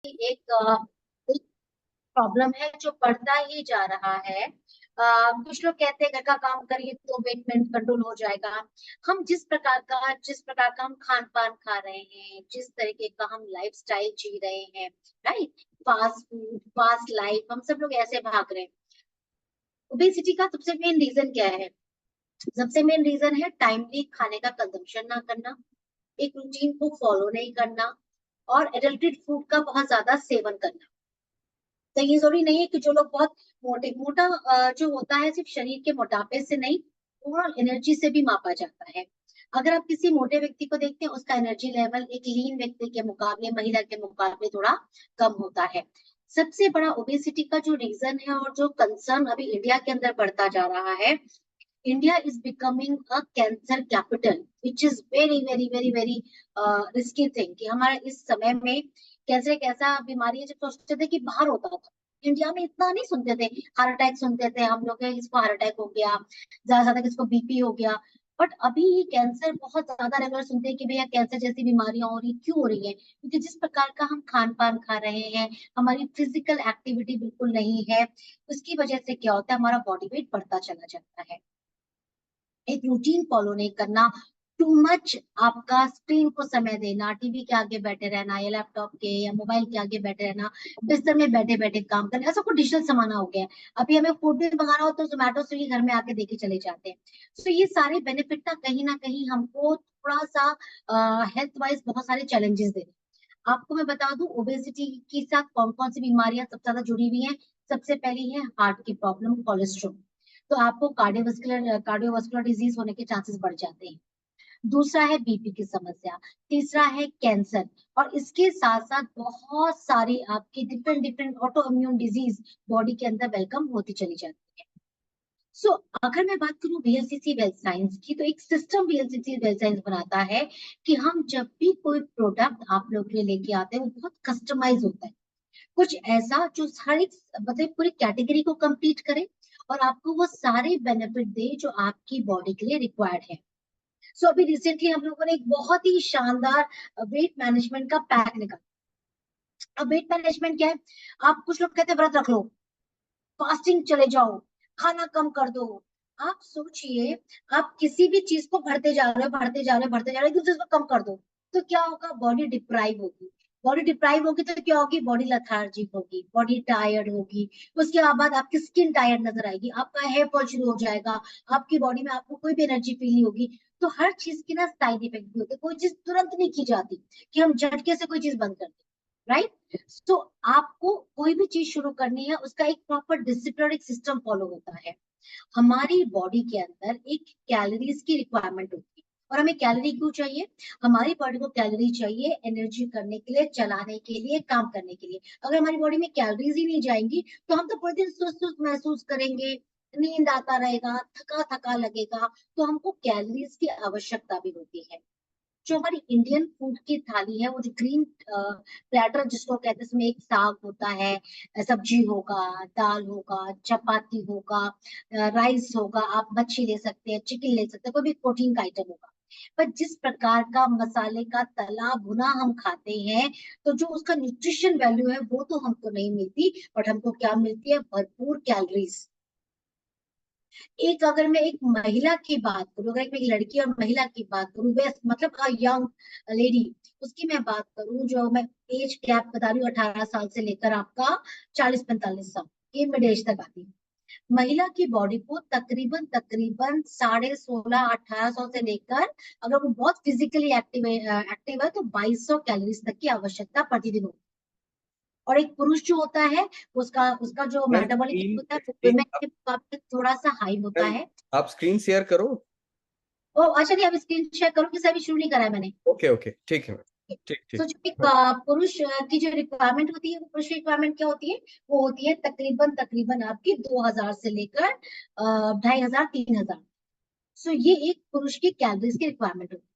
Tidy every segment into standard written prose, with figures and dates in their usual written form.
एक प्रॉब्लम है जो बढ़ता ही जा रहा है। कुछ लोग कहते हैं घर का काम करिए तो वेट कंट्रोल हो जाएगा। हम जिस प्रकार का हम खान पान खा रहे हैं, जिस तरीके का हम लाइफस्टाइल जी रहे हैं, right, fast food, fast life, हम सब लोग ऐसे भाग रहे हैं। ओबेसिटी का सबसे मेन रीजन क्या है? सबसे मेन रीजन है टाइमली खाने का कंजम्पशन ना करना, एक रूटीन को फॉलो नहीं करना, और एडल्टेड फूड का बहुत ज्यादा सेवन करना। तो ये जरूरी नहीं है कि जो लोग बहुत मोटा जो होता है सिर्फ शरीर के मोटापे से नहीं, ओवरऑल एनर्जी से भी मापा जाता है। अगर आप किसी मोटे व्यक्ति को देखते हैं, उसका एनर्जी लेवल एक लीन व्यक्ति के मुकाबले, महिला के मुकाबले थोड़ा कम होता है। सबसे बड़ा ओबेसिटी का जो रीजन है और जो कंसर्न अभी इंडिया के अंदर बढ़ता जा रहा है, India is becoming a cancer capital, which is very very very very risky thing. कि हमारा इस समय में कैंसर एक ऐसा बीमारी है, जब सोचते थे कि बाहर होता था, इंडिया में इतना नहीं सुनते थे। हार्ट अटैक सुनते थे हम लोग, इसको हार्ट अटैक हो गया, ज्यादा ज्यादा किसको बीपी हो गया। बट अभी कैंसर बहुत ज्यादा रेगुलर सुनते हैं कि भैया कैंसर जैसी बीमारियां हो रही, क्यों हो रही है? क्योंकि जिस प्रकार का हम खान पान खा रहे हैं, हमारी फिजिकल एक्टिविटी बिल्कुल नहीं है, उसकी वजह से क्या होता है, हमारा बॉडी वेट बढ़ता चला जाता है। एक रूटीन फॉलो नहीं करना, टू मच आपका स्क्रीन को समय देना, टीवी के आगे बैठे रहना या लैपटॉप के या मोबाइल के आगे बैठे रहना, बिस्तर में बैठे बैठे काम करना, ऐसा कुछ डिजिटल सामान हो गया है। अभी हमें फूड भी मंगाना हो तो जोमेटो स्विगी घर में आके देके चले जाते हैं। सो ये सारे बेनिफिट ना कहीं हमको थोड़ा सा हेल्थ वाइज बहुत सारे चैलेंजेस दे रहे हैं। आपको मैं बता दूं, ओबेसिटी के साथ कौन कौन सी बीमारियां सबसे ज्यादा जुड़ी हुई हैं। सबसे पहली है हार्ट की प्रॉब्लम, कोलेस्ट्रॉल। तो आपको कार्डियोवास्कुलर डिजीज होने के चांसेस बढ़ जाते हैं। दूसरा है बीपी की समस्या। तीसरा है कैंसर। और इसके साथ साथ बहुत सारी आपकी different different auto immune disease body के अंदर वेलकम होती चली जाती है। सो अगर मैं बात करूं वीएलसीसी वेल्थ साइंस की, तो एक सिस्टम वीएलसीसी वेल्थ साइंस बनाता है कि हम जब भी कोई प्रोडक्ट आप लोग के लिए लेके आते हैं, वो बहुत कस्टमाइज होता है। कुछ ऐसा जो हर एक मतलब पूरी कैटेगरी को कंप्लीट करे और आपको वो सारे बेनिफिट दे जो आपकी बॉडी के लिए रिक्वायर्ड है। सो अभी रिसेंटली हम लोगों ने एक बहुत ही शानदार वेट मैनेजमेंट का पैक निकाला। अब वेट मैनेजमेंट क्या है? आप, कुछ लोग कहते हैं व्रत रख लो, फास्टिंग चले जाओ, खाना कम कर दो। आप सोचिए, आप किसी भी चीज को बढ़ते जा रहे हो, बढ़ते जा रहे हो, बढ़ते जा रहे हो, एकदम से उसको कम कर दो, तो क्या होगा? बॉडी डिप्राइव होगी। बॉडी डिप्राइव होगी तो क्या होगी? बॉडी लथार्जिक होगी, बॉडी टायर्ड होगी। उसके बाद आपकी स्किन टायर्ड नजर आएगी, आपका हेयर फॉल शुरू हो जाएगा, आपकी बॉडी में आपको कोई भी एनर्जी फील नहीं होगी। तो हर चीज की ना साइड इफेक्ट भी होते हैं। कोई चीज तुरंत नहीं की जाती कि हम झटके से कोई चीज बंद कर दें, राइट? तो आपको कोई भी चीज शुरू करनी है, उसका एक प्रॉपर डिसिप्लिन, एक सिस्टम फॉलो होता है। हमारी बॉडी के अंदर एक कैलोरीज की रिक्वायरमेंट होती है। और हमें कैलोरी क्यों चाहिए? हमारी बॉडी को कैलोरी चाहिए एनर्जी करने के लिए, चलाने के लिए, काम करने के लिए। अगर हमारी बॉडी में कैलोरीज ही नहीं जाएंगी, तो हम तो पूरे दिन सुस्त सुस्त महसूस करेंगे, नींद आता रहेगा, थका थका लगेगा। तो हमको कैलोरीज की आवश्यकता भी होती है। जो हमारी इंडियन फूड की थाली है, वो जो ग्रीन प्लेटर जिसको कहते हैं, उसमें एक साग होता है, सब्जी होगा, दाल होगा, चपाती होगा, राइस होगा, आप मच्छी ले सकते हैं, चिकन ले सकते हैं, कोई भी प्रोटीन का आइटम होगा। पर जिस प्रकार का मसाले का तला भुना हम खाते हैं, तो जो उसका न्यूट्रिशन वैल्यू है वो तो हमको नहीं मिलती, बट हमको क्या मिलती है? भरपूर कैलोरीज। एक, अगर मैं एक महिला की बात करूं, अगर मैं एक लड़की और महिला की बात करूं, वेस्ट मतलब यंग लेडी, उसकी मैं बात करूं, जो मैं एज गैप बता रही हूँ, 18 साल से लेकर आपका 40-45 साल, ये मिड एज तक आती है। महिला की बॉडी को तकरीबन तकरीबन 16.5 1800 से लेकर, अगर वो बहुत फिजिकली एक्टिव है तो 2200 कैलोरीज तक की आवश्यकता प्रतिदिन होती है। और एक पुरुष जो होता है, उसका उसका जो मैम मेटाबॉलिक स्क्रीन होता है वो एक वुमेन के मुकाबले थोड़ा सा हाई होता मैम है। आप स्क्रीन शेयर करो। ओ अच्छा, नहीं, अब स्क्रीन शेयर करूँ कि अभी शुरू नहीं करा है मैंने? ओके ओके ठीक है मैम। ठीक तो ठीक। जो एक हाँ। पुरुष की जो रिक्वायरमेंट होती है, वो पुरुष की रिक्वायरमेंट क्या होती है? वो होती है तकरीबन तकरीबन आपकी 2000 से लेकर 2500 3,000। सो ये एक पुरुष की कैलोरीज की रिक्वायरमेंट होती है।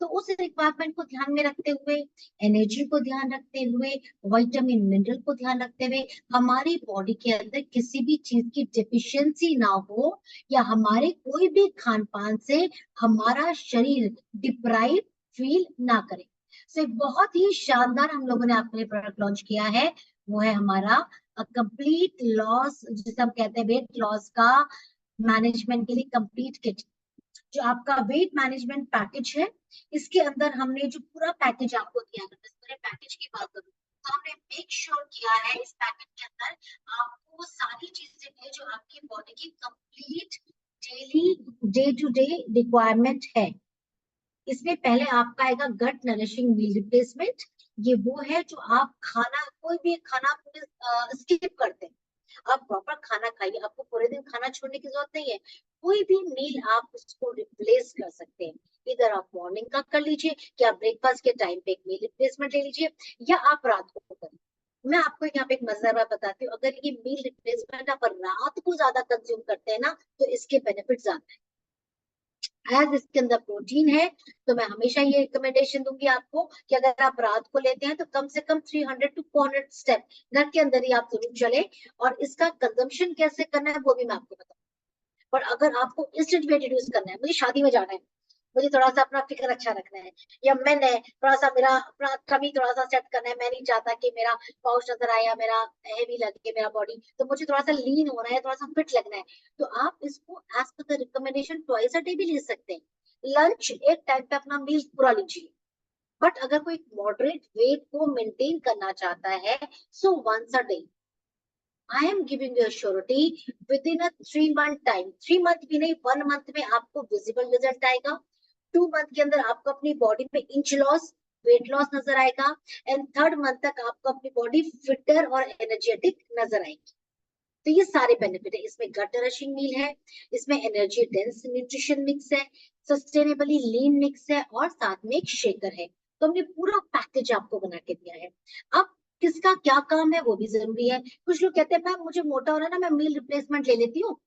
तो उस रिक्वायरमेंट को ध्यान में रखते हुए, एनर्जी को ध्यान रखते हुए, विटामिन मिनरल को ध्यान रखते हुए, हमारी बॉडी के अंदर किसी भी चीज की डिफिशियंसी ना हो, या हमारे कोई भी खान पान से हमारा शरीर डिप्राइव फील ना करे। से बहुत ही शानदार हम लोगों ने आपके लिए प्रोडक्ट लॉन्च किया है, वो है हमारा कंप्लीट लॉस, जिसे हम कहते हैं वेट लॉस का मैनेजमेंट के लिए कंप्लीट किट, जो आपका वेट मैनेजमेंट पैकेज है। इसके अंदर हमने जो पूरा पैकेज आपको दिया है, इस पूरे पैकेज की बात करूं तो हमने मेक श्योर किया है इस पैकेज के अंदर आपको वो सारी चीजें है जो आपकी बॉडी की complete daily day to day requirement है। इसमें पहले आपका आएगा गट नरिशिंग मील रिप्लेसमेंट। ये वो है जो आप खाना, कोई भी खाना स्किप करते हैं, आप प्रॉपर खाना खाइए, आपको पूरे दिन खाना छोड़ने की जरूरत नहीं है। कोई भी मील आप उसको रिप्लेस कर सकते हैं। इधर आप मॉर्निंग का कर लीजिए कि आप ब्रेकफास्ट के टाइम पे एक मील रिप्लेसमेंट ले लीजिए, या आप रात को करें। मैं आपको यहाँ पे एक मजेदार बात बताती हूँ, अगर ये मील रिप्लेसमेंट आप रात को ज्यादा कंज्यूम करते हैं ना, तो इसके बेनिफिट ज्यादा है। एज इसके अंदर प्रोटीन है, तो मैं हमेशा ये रिकमेंडेशन दूंगी आपको कि अगर आप रात को लेते हैं तो कम से कम 300 to 400 स्टेप घर के अंदर ही आप जरूर चले। और इसका कंजम्पशन कैसे करना है वो भी मैं आपको बताऊंगी। पर अगर आपको इंस्टेंट वेट रिड्यूस करना है, मुझे शादी में जाना है, मुझे थोड़ा सा अपना फिगर अच्छा रखना है, या मैंने थोड़ा सा मेरा अपना कमी थोड़ा सा सेट करना है, मैं नहीं चाहता कि मेरा पाउच नजर आए या मेरा हैवी लगे मेरा बॉडी, तो मुझे थोड़ा सा लीन होना है, थोड़ा सा फिट लगना है, तो आप इसको as per the recommendation twice a day भी ले सकते हैं। लंच एक टाइम पे अपना मील पूरा लीजिए। बट अगर कोई मॉडरेट वेट को मेंटेन करना चाहता है, so once a day. I am giving you surety within a 3 month time, 3 month भी नहीं, 1 मंथ में आपको विजिबल रिजल्ट आएगा। 2 मंथ के अंदर आपको अपनी बॉडी में इंच लॉस, वेट लॉस नजर आएगा। एंड 3rd मंथ तक आपको अपनी बॉडी फिटर और एनर्जेटिक नजर आएगी। तो ये सारे बेनिफिट है। इसमें गट नरिशिंग मील है, इसमें एनर्जी डेंस न्यूट्रिशन मिक्स है, सस्टेनेबली लीन मिक्स है, और साथ में एक शेकर है। तो हमने पूरा पैकेज आपको बना के दिया है। अब किसका क्या काम है वो भी जरूरी है। कुछ लोग कहते हैं मैम मुझे मोटा हो रहा है ना, मैं मील रिप्लेसमेंट ले लेती हूँ,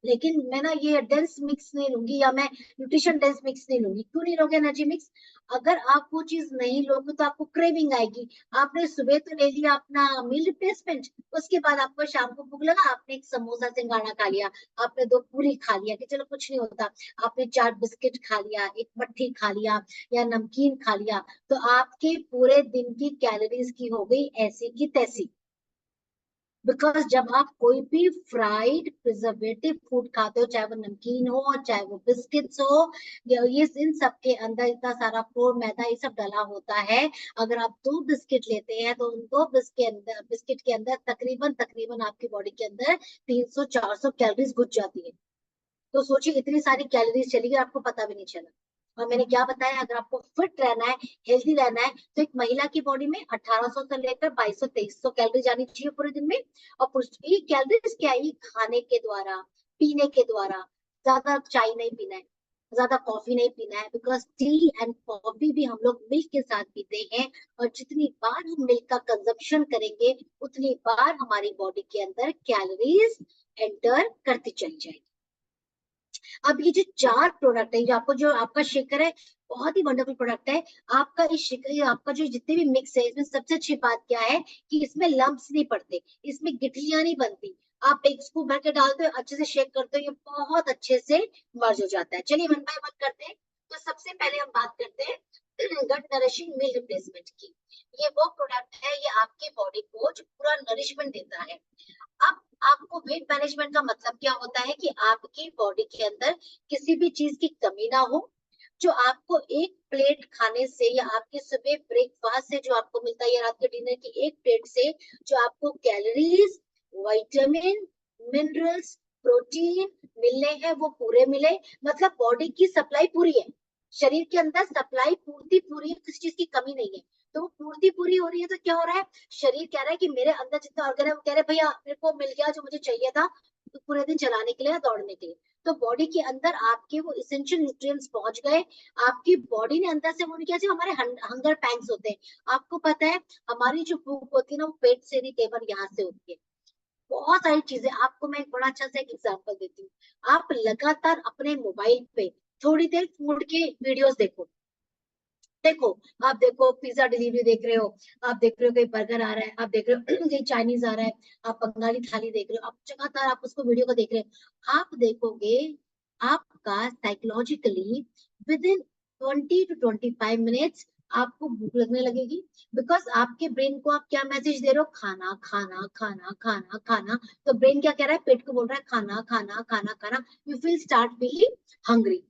लेकिन मैं ना ये डेंस मिक्स नहीं लूंगी, या मैं न्यूट्रिशन डेंस मिक्स नहीं लूंगी। क्यों नहीं लोगे एनर्जी मिक्स? अगर आप वो चीज नहीं लोगे तो आपको क्रेविंग आएगी। आपने सुबह तो ले लिया अपना मील रिप्लेसमेंट, उसके बाद आपको शाम को भूख लगा, आपने एक समोसा सिंघाड़ा खा लिया, आपने 2 पूरी खा लिया कि चलो कुछ नहीं होता, आपने 4 बिस्किट खा लिया, एक मट्ठी खा लिया, या नमकीन खा लिया, तो आपके पूरे दिन की कैलोरीज की हो गई ऐसी की तैसी। बिकॉज जब आप कोई भी फ्राइड प्रिजर्वेटिव फूड खाते हो, चाहे वो नमकीन हो और चाहे वो बिस्किट्स हो, ये इन सब के अंदर इतना सारा फ्लोर मैदा ये सब डला होता है। अगर आप 2 बिस्किट लेते हैं तो उन 2 बिस्किट के अंदर तकरीबन तकरीबन आपकी बॉडी के अंदर 300-400 कैलोरीज घुस जाती है। तो सोचिए इतनी सारी कैलोरीज चली गई, आपको पता भी नहीं चला। और मैंने क्या बताया, अगर आपको फिट रहना है, हेल्दी रहना है, तो एक महिला की बॉडी में 1800 से लेकर 2200-2300 कैलोरी जानी चाहिए पूरे दिन में। और पुरुष की कैलोरीज क्या है, खाने के द्वारा, पीने के द्वारा। ज्यादा चाय नहीं पीना है, ज्यादा कॉफी नहीं पीना है, बिकॉज टी एंड कॉफी भी हम लोग मिल्क के साथ पीते हैं। और जितनी बार हम मिल्क का कंजप्शन करेंगे, उतनी बार हमारी बॉडी के अंदर कैलोरीज एंटर करती चली जाएगी। अब ये जो 4 प्रोडक्ट है, जो आपको जो आपका शेकर है, बहुत ही वंडरफुल प्रोडक्ट है। आपका इस शेकर, आपका जो जितने भी मिक्स है, इसमें सबसे अच्छी बात क्या है कि इसमें लम्प्स नहीं पड़ते, इसमें गिठलियां नहीं बनती। आप एक स्कूप भर के डालते हो, अच्छे से शेक करते हो, ये बहुत अच्छे से मर्ज हो जाता है। चलिए 1 बाय 1 करते हैं। तो सबसे पहले हम बात करते हैं गट नरिशिंग मील रिप्लेसमेंट की। ये वो प्रोडक्ट है, ये आपके बॉडी को जो पूरा नरिशमेंट देता है। अब आपको वेट मैनेजमेंट का मतलब क्या होता है कि आपकी बॉडी के अंदर किसी भी चीज की कमी ना हो। जो आपको एक प्लेट खाने से, या आपके सुबह ब्रेकफास्ट से जो आपको मिलता है, या रात के डिनर की एक प्लेट से जो आपको कैलोरीज, विटामिन, मिनरल्स, प्रोटीन मिलने हैं, वो पूरे मिले। मतलब बॉडी की सप्लाई पूरी है, शरीर के अंदर सप्लाई पूर्ति पूरी है, किसी चीज की कमी नहीं है। तो पूर्ति पूरी हो रही है, तो क्या हो रहा है, शरीर कह रहा है कि मेरे अंदर जितना ऑर्गन है, वो कह रहे भैया मेरे को मिल गया जो मुझे चाहिए था, तो पूरे दिन चलाने के लिए, दौड़ने के लिए। तो बॉडी के अंदर आपके वो इसेंशियल न्यूट्रिएंट्स पहुंच गए। आपकी बॉडी ने अंदर से, वो क्या, जो हमारे हंगर पैंग्स होते हैं, आपको पता है हमारी जो भूख होती है ना, वो पेट से नहीं, केवल यहाँ से होती है। बहुत सारी चीजें, आपको मैं एक बड़ा अच्छा सा एक एग्जांपल देती हूँ। आप लगातार अपने मोबाइल पे थोड़ी देर फूड के वीडियोस देखो, देखो, आप देखो पिज्जा डिलीवरी देख रहे हो, आप देख रहे हो कहीं बर्गर आ रहा है, आप देख रहे हो कहीं चाइनीज आ रहा है, आप बंगाली थाली देख रहे हो, आप लगातार आप उसको वीडियो को देख रहे हो, आप देखोगे आपका psychologically with in 20 to 25 minutes आपको भूख लगने लगेगी, बिकॉज आपके ब्रेन को आप क्या मैसेज दे रहे हो, खाना खाना खाना खाना खाना। तो ब्रेन क्या कह रहा है, पेट को बोल रहा है खाना खाना खाना खाना, you feel start feeling hungry.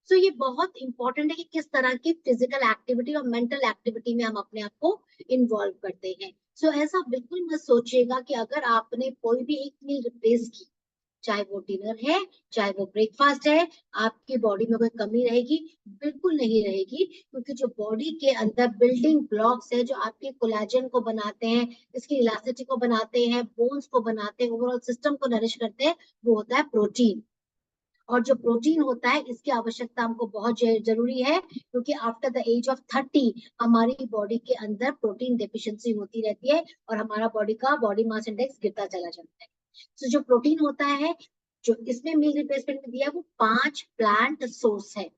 So ये बहुत इंपॉर्टेंट है कि किस तरह की फिजिकल एक्टिविटी और मेंटल एक्टिविटी में हम अपने आप को इन्वॉल्व करते हैं। सो ऐसा बिल्कुल मत सोचिएगा कि अगर आपने कोई भी एक मील रिप्लेस की, चाहे वो डिनर है चाहे वो ब्रेकफास्ट है, आपकी बॉडी में कोई कमी रहेगी? बिल्कुल नहीं रहेगी, क्योंकि जो बॉडी के अंदर बिल्डिंग ब्लॉक्स है जो आपके कोलेजन को बनाते हैं, इसकी इलास्टिसिटी को बनाते हैं, बोन्स को बनाते हैं, ओवरऑल सिस्टम को नरिश करते हैं, वो होता है प्रोटीन। और जो प्रोटीन होता है इसकी आवश्यकता हमको बहुत जरूरी है, क्योंकि आफ्टर द एज ऑफ 30 हमारी बॉडी के अंदर प्रोटीन डेफिशिएंसी होती रहती है और हमारा बॉडी मास इंडेक्स गिरता चला जाता है। तो जो प्रोटीन होता है, जो इसमें मील रिप्लेसमेंट में दिया है, वो 5 प्लांट सोर्स है,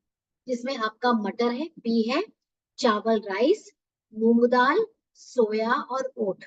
जिसमें आपका मटर है, पी है, चावल राइस, मूंग दाल, सोया और ओट।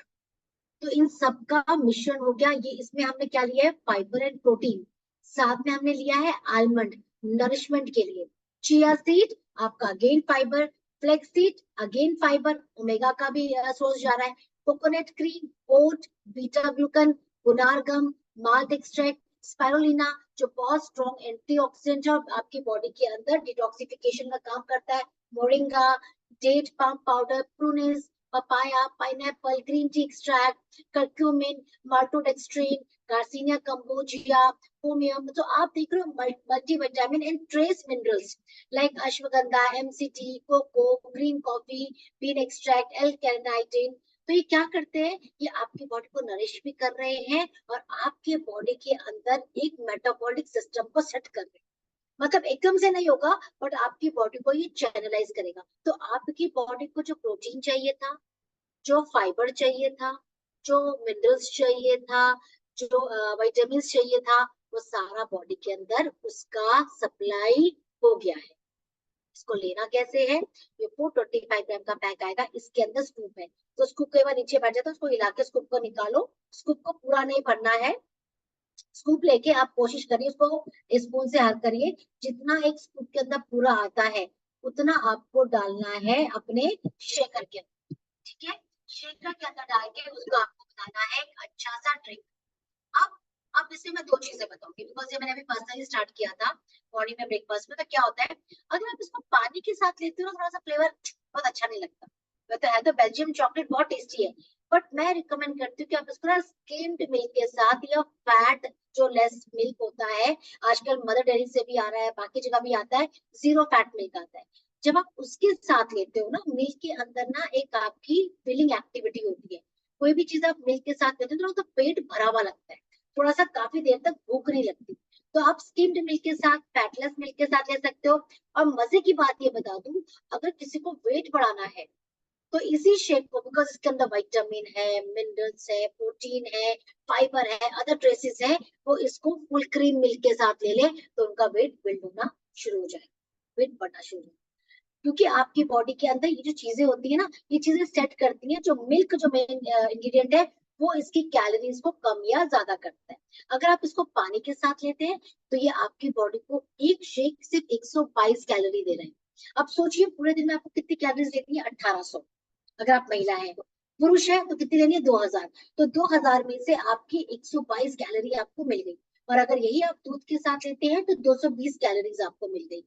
तो इन सब का मिश्रण हो गया ये। इसमें हमने क्या लिया है, फाइबर एंड प्रोटीन। साथ में हमने लिया है आलमंड, नरिशमेंट के लिए। चिया सीड आपका again fibre, flax seed again fibre, omega का भी सोर्स जा रहा है। कोकोनट क्रीम, ओट, बीटा ग्लूकन, गुनार गम, माल्ट एक्सट्रैक्ट, स्पाइरुलिना, जो बहुत स्ट्रॉन्ग एंटीऑक्सीडेंट है और आपकी बॉडी के अंदर डिटॉक्सिफिकेशन का काम करता है। Moringa, date palm powder, prunus, papaya, pineapple, green tea extract, curcumin, maltodextrin, garcinia cambogia, होमियम। तो आप देख रहे हो multi vitamin and trace minerals like ashwagandha, MCT, cocoa, green coffee, bean extract, L carnitine. तो ये क्या करते हैं, ये आपकी बॉडी को नरिश भी कर रहे हैं और आपके बॉडी के अंदर एक मेटाबॉलिक सिस्टम को सेट कर रहे हैं। मतलब एकदम से नहीं होगा, बट आपकी बॉडी को ये चैनलाइज करेगा। तो आपकी बॉडी को जो प्रोटीन चाहिए था, जो फाइबर चाहिए था, जो मिनरल्स चाहिए था, जो विटामिन चाहिए था, वो सारा बॉडी के अंदर उसका सप्लाई हो गया है। इसको लेना कैसे है, ये 425 ग्राम का पैक आएगा, इसके अंदर स्कूप है। तो स्कूप कई बार नीचे बैठ जाता है, उसको हिला के स्कूप को निकालो। स्कूप को पूरा नहीं भरना है, स्कूप लेके आप कोशिश करिए उसको स्पून से हल करिए, जितना एक स्कूप के अंदर पूरा आता है उतना आपको डालना है अपने शेकर के अंदर। ठीक है, शेकर के अंदर डाल के उसको आपको बनाना है एक अच्छा सा ड्रिंक। अब इसमें मैं 2 चीजें बताऊंगी, बिकॉज ये मैंने अभी पर्सनली स्टार्ट किया था मॉर्निंग में ब्रेकफास्ट में। तो क्या होता है, अगर आप इसको पानी के साथ लेते हो ना, थोड़ा सा फ्लेवर बहुत अच्छा नहीं लगता। वैसे है तो बेल्जियम चॉकलेट बहुत टेस्टी है, बट मैं रिकमेंड करती हूँ कि आप इसको ना स्किम्ड मिल्क के साथ या फैट जो लेस मिल्क होता है, आजकल मदर डेयरी से भी आ रहा है, बाकी जगह भी आता है, 0 फैट मिल्क आता है। जब आप उसके साथ लेते हो ना, मिल्क के अंदर ना एक आपकी फीलिंग एक्टिविटी होती है। कोई भी चीज आप मिल्क के साथ लेते हो तो पेट भरा हुआ लगता है, थोड़ा सा काफी देर तक भूख नहीं लगती। तो आप स्किम्ड मिल्क के साथ, फैटलेस मिल्क के साथ ले सकते हो। और मजे की बात ये बता दूं, अगर किसी को वेट बढ़ाना है तो इसी शेक को, बिकॉज इसके अंदर विटामिन है, मिनरल्स है, प्रोटीन है, फाइबर है, अदर ट्रेसेस है, वो इसको फुल क्रीम मिल्क के साथ ले ले तो उनका वेट बिल्ड होना शुरू हो जाए, वेट बढ़ना शुरू हो। क्योंकि आपकी बॉडी के अंदर ये जो चीजें होती है ना, ये चीजें सेट करती हैं। जो मिल्क जो मेन इंग्रेडिएंट है, वो इसकी कैलोरीज को कम या ज्यादा करता है। अगर आप इसको पानी के साथ लेते हैं तो ये आपकी बॉडी को एक शेक सिर्फ 122 कैलोरी दे रहे हैं। अब सोचिए पूरे दिन में आपको कितनी कैलोरीज देती है, 1800। अगर आप महिला है, पुरुष है तो कितनी लेनी है, 2000। तो 2000 में से आपकी 122 कैलोरी आपको मिल गई। और अगर यही आप दूध के साथ लेते हैं तो 220 कैलोरीज आपको मिल गई।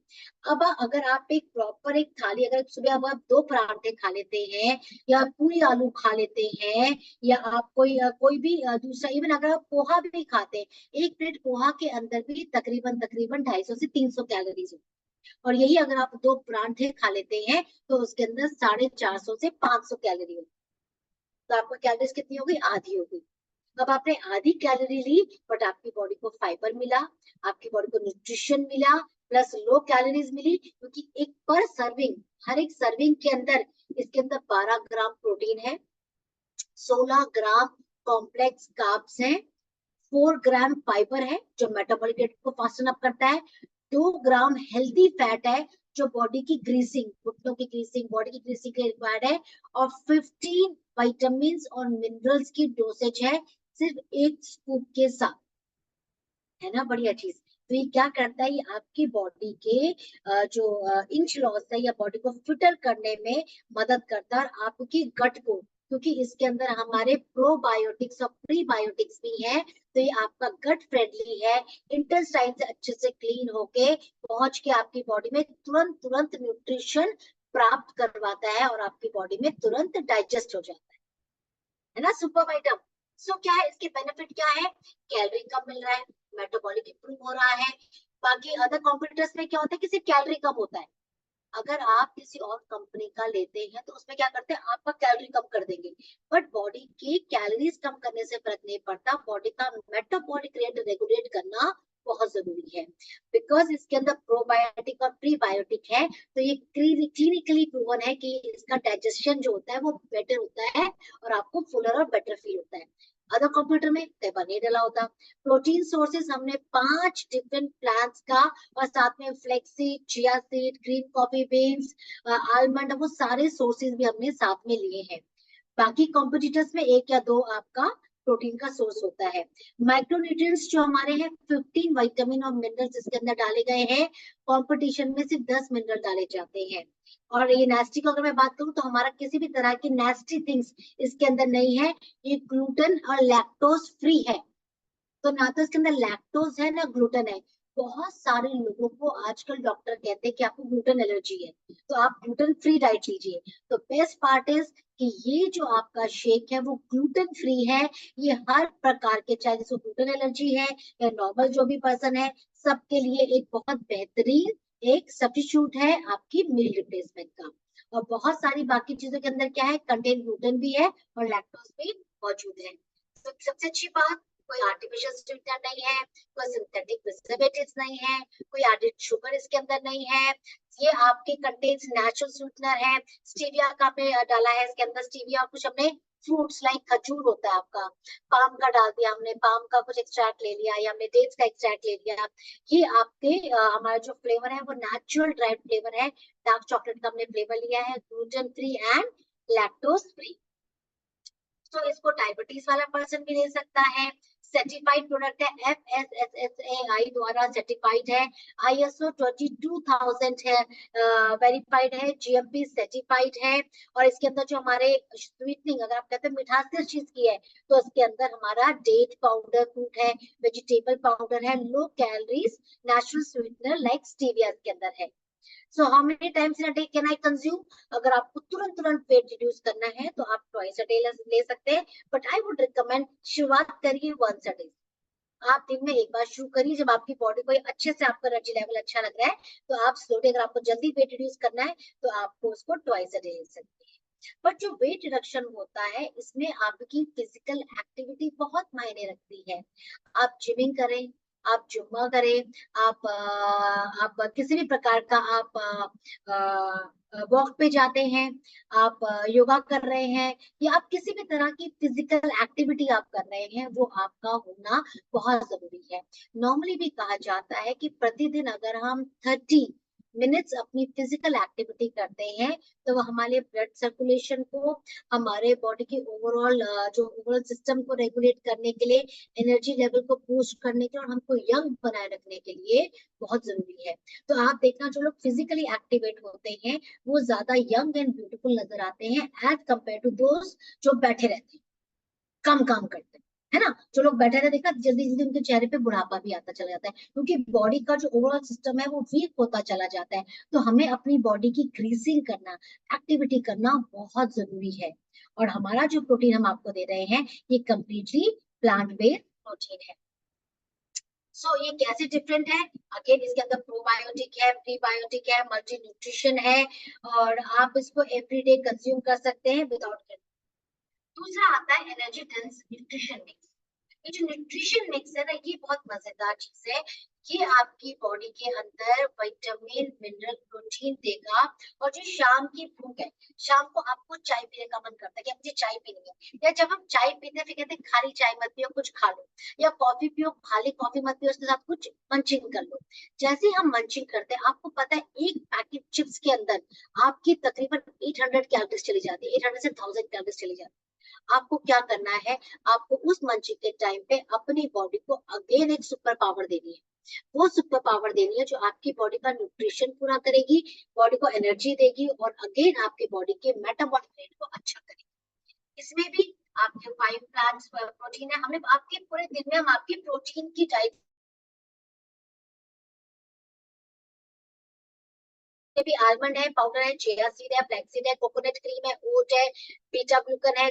अब अगर आप एक प्रॉपर एक थाली, अगर सुबह अब आप 2 पराठे खा लेते हैं या पूरी आलू खा लेते हैं, या आप कोई भी दूसरा, इवन अगर आप पोहा भी खाते हैं, एक प्लेट पोहा के अंदर भी तकरीबन तकरीबन 250 से 300 कैलोरीज होती है। और यही अगर आप 2 पराठे खा लेते हैं तो उसके अंदर 450 से 500 कैलोरी होती है। तो आपको कैलोरीज कितनी हो गई, आधी हो गई। अब आपने आधी कैलोरी ली, बट आपकी बॉडी को फाइबर मिला, आपकी बॉडी को न्यूट्रिशन मिला, प्लस लो कैलोरीज मिली, क्योंकि एक पर सर्विंग, हर एक सर्विंग के अंदर, इसके अंदर 12 ग्राम प्रोटीन है, 16 ग्राम कॉम्प्लेक्स कार्ब्स है, 4 ग्राम फाइबर है जो मेटाबॉलिक रेट को फास्टन अप करता है, 2 ग्राम हेल्दी फैट है जो बॉडी की ग्रीसिंग, घुटनों की ग्रीसिंग, बॉडी की ग्रीसिंग के लिए रिक्वायर्ड है, और 15 विटामिन और मिनरल्स की डोसेज है सिर्फ एक स्कूप के साथ। है ना बढ़िया चीज। तो ये क्या करता है, ये आपकी बॉडी के जो इंच लॉस है या बॉडी को फिटर करने में मदद करता है, और आपकी गट को, क्योंकि इसके अंदर हमारे प्रोबायोटिक्स और प्रीबायोटिक्स भी हैं, तो ये आपका गट फ्रेंडली है, इंटेस्टाइन से अच्छे से क्लीन होके पहुंच के आपकी बॉडी में तुरंत तुरंत न्यूट्रिशन प्राप्त करवाता है और आपकी बॉडी में तुरंत डाइजेस्ट हो जाता है ना, सुपर आइटम। सो क्या है इसके बेनिफिट, क्या है, कैलोरी कम मिल रहा है, मेटाबॉलिक इंप्रूव हो रहा है। बाकी अदर कॉम्पिटिटर्स में क्या होता है कि सिर्फ कैलोरी कम होता है, अगर आप किसी और कंपनी का लेते हैं तो उसमें क्या करते हैं, आपका कैलोरी कम कर देंगे, बट बॉडी की कैलोरीज कम करने से फर्क नहीं पड़ता, बॉडी का मेटाबॉलिक रेट रेगुलेट करना बहुत जरूरी है, बिकॉज इसके अंदर प्रोबायोटिक और प्रीबायोटिक है, तो ये क्लिनिकली प्रूवन है कि इसका डाइजेशन जो होता है वो बेटर होता है और आपको फुलर और बेटर फील होता है। अदर कंप्यूटर में कई नहीं डला होता। प्रोटीन सोर्सेस हमने 5 डिफरेंट प्लांट्स का, और साथ में flaxseed, chia seed, green coffee beans, almond, वो सारे सोर्सेज भी हमने साथ में लिए हैं। बाकी कॉम्पिटिटर्स में 1 या 2 आपका प्रोटीन का सोर्स होता है। माइक्रोन्यूट्रिएंट्स जो हमारे हैं 15 विटामिन और मिनरल्स इसके अंदर डाले गए हैं, कंपटीशन में सिर्फ 10 मिनरल डाले जाते हैं। और ये नेस्टी की अगर मैं बात करूं तो हमारा किसी भी तरह की नेस्टी थिंग्स इसके अंदर नहीं है, ये ग्लूटेन और लैक्टोज फ्री है, तो ना तो इसके अंदर लैक्टोज है ना ग्लूटेन है। बहुत सारे लोगों को आजकल डॉक्टर कहते हैं कि आपको ग्लूटेन एलर्जी है, तो आप ग्लूटेन फ्री डाइट लीजिए। तो बेस्ट पार्ट इज कि ये जो आपका शेक है वो ग्लूटेन फ्री है, ये हर प्रकार के, चाहे जिसको ग्लूटेन एलर्जी है या नॉर्मल जो भी पर्सन है, सबके लिए एक बहुत बेहतरीन एक सब्स्टिट्यूट है आपकी मील रिप्लेसमेंट का। और बहुत सारी बाकी चीजों के अंदर क्या है, कंटेन ग्लूटेन भी है और लैक्टोज भी मौजूद है। तो सबसे अच्छी बात, कोई आर्टिफिशियल स्वीटनर नहीं है, कोई सिंथेटिक प्रिजर्वेटिव्स नहीं है, कोई एडेड शुगर इसके अंदर नहीं है, ये आपके कंटेन्स नेचुरल स्वीटनर है। स्टीविया का पे डाला है इसके अंदर, स्टीविया कुछ हमने फ्रूट्स लाइक खजूर होता है आपका, पाम का डाल दिया हमने, पाम का कुछ एक्सट्रैक्ट ले लिया, या हमने डेट्स का एक्सट्रैक्ट ले लिया। ये आपके हमारा जो फ्लेवर है वो नेचुरल ड्राइड फ्लेवर है, डार्क चॉकलेट का हमने फ्लेवर लिया है, gluten free and lactose free. तो इसको डायबिटीज वाला पर्सन भी ले सकता है। सर्टिफाइड प्रोडक्ट है, FSSAI द्वारा सर्टिफाइड है, ISO 22000 है, वेरीफाइड है, GMP सर्टिफाइड है। और इसके अंदर जो हमारे स्वीटनिंग, अगर आप कहते हैं मिठास किस चीज की है, तो इसके अंदर हमारा डेट पाउडर फ्रूट है, वेजिटेबल पाउडर है, low calories natural sweetener like stevia के अंदर है। So how many times in a day can I consume, अगर आपको तुरंत तुरंत वेट रिड्यूस करना है तो आप ट्वाइस अ डे ले सकते हैं, बट आई वुड रिकमेंड शुरुआत करिए वंस अ डे। आप दिन में एक बार शुरू करिए, जब आपकी बॉडी को अच्छे से आपका एनर्जी लेवल अच्छा लग रहा है तो आप स्लोली, अगर आपको जल्दी वेट रिड्यूस करना है तो आपको उसको ट्वाइस अ डे ले सकते हैं। बट जो वेट रिडक्शन होता है इसमें आपकी फिजिकल एक्टिविटी बहुत मायने रखती है। आप जिमिंग करें, आप जुम्मा करें, आप किसी भी प्रकार का आप वॉक पे जाते हैं, आप योगा कर रहे हैं, या आप किसी भी तरह की फिजिकल एक्टिविटी आप कर रहे हैं, वो आपका होना बहुत जरूरी है। नॉर्मली भी कहा जाता है कि प्रतिदिन अगर हम 30 मिनट्स अपनी फिजिकल एक्टिविटी करते हैं तो वो हमारे ब्लड सर्कुलेशन को, हमारे बॉडी के ओवरऑल जो ओवरऑल सिस्टम को रेगुलेट करने के लिए, एनर्जी लेवल को बूस्ट करने के लिए और हमको यंग बनाए रखने के लिए बहुत जरूरी है। तो आप देखना जो लोग फिजिकली एक्टिवेट होते हैं वो ज्यादा यंग एंड ब्यूटीफुल नजर आते हैं एज कम्पेयर टू दोस्त जो बैठे रहते हैं, कम काम करते हैं, है ना। जो लोग बैठे रहते देखा जल्दी जल्दी उनके चेहरे पे बुढ़ापा भी आता चला जाता है, क्योंकि बॉडी का जो ओवरऑल सिस्टम है वो वीक होता चला जाता है। तो हमें अपनी बॉडी की ग्रीसिंग करना, एक्टिविटी करना बहुत जरूरी है। और हमारा जो प्रोटीन हम आपको दे रहे हैं ये कंप्लीटली प्लांट बेस्ड प्रोटीन है। सो ये कैसे डिफरेंट है, अगेन इसके अंदर प्रोबायोटिक है, प्रीबायोटिक है, मल्टी न्यूट्रिशन है, और आप इसको एवरीडे कंज्यूम कर सकते हैं विदाउट। दूसरा आता है एनर्जी डेंस न्यूट्रिशन मिक्स। ये जो न्यूट्रिशन मिक्स है ना, ये बहुत मजेदार चीज है। ये आपकी बॉडी के अंदर विटामिन, मिनरल, प्रोटीन देगा। और जो शाम की भूख है, शाम को आपको चाय पीने का मन करता है कि अब मुझे चाय पीनी है, या जब हम चाय पीते हैं फिर कहते हैं खाली चाय मत पियो, कुछ खा लो, या कॉफी पियो, खाली कॉफी मत पियो, उसके साथ कुछ मंचिंग कर लो। जैसे ही हम मंचिंग करते हैं, आपको पता है एक पैकेट चिप्स के अंदर आपकी तकरीबन 800 कैलोरीज चली जाती है, 800 से 1000 कैलोरीज चली जाती है। आपको क्या करना है, आपको उस मंचिंग के टाइम पे अपनी बॉडी को अगेन एक सुपर पावर देनी है। वो सुपर पावर देनी है जो आपकी बॉडी का न्यूट्रिशन पूरा करेगी, बॉडी को एनर्जी देगी और अगेन आपकी बॉडी के मेटाबॉलिक रेट को अच्छा करेगी। इसमें भी आपके 5 प्लांट्स प्रोटीन है। हमने आपके पूरे दिन में हम आपकी प्रोटीन की डाइट भी आलमंड है, पाउडर है, चिया सीड है, फ्लैक्स सीड है, कोकोनट क्रीम है, ओट है, बीटा ग्लूकन है,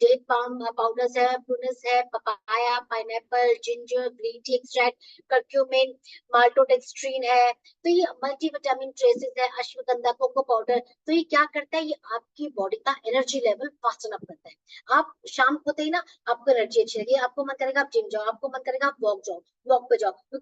डेट पाम पाउडर्स है, प्रूनस है, papaya, pineapple, ginger, green tea extract, curcumin, maltodextrin है। तो ये मल्टीविटामिन ट्रेसेस है, अश्वगंधा, कोको पाउडर। तो ये क्या करता है, ये आपकी बॉडी का एनर्जी लेवल फास्टन अप करता है। आप शाम होते ही ना आपको एनर्जी अच्छी लगेगी, आपको मन करेगा आप जिम जाओ, आपको मन करेगा आप वॉक जाओ, वॉक पे जाओ।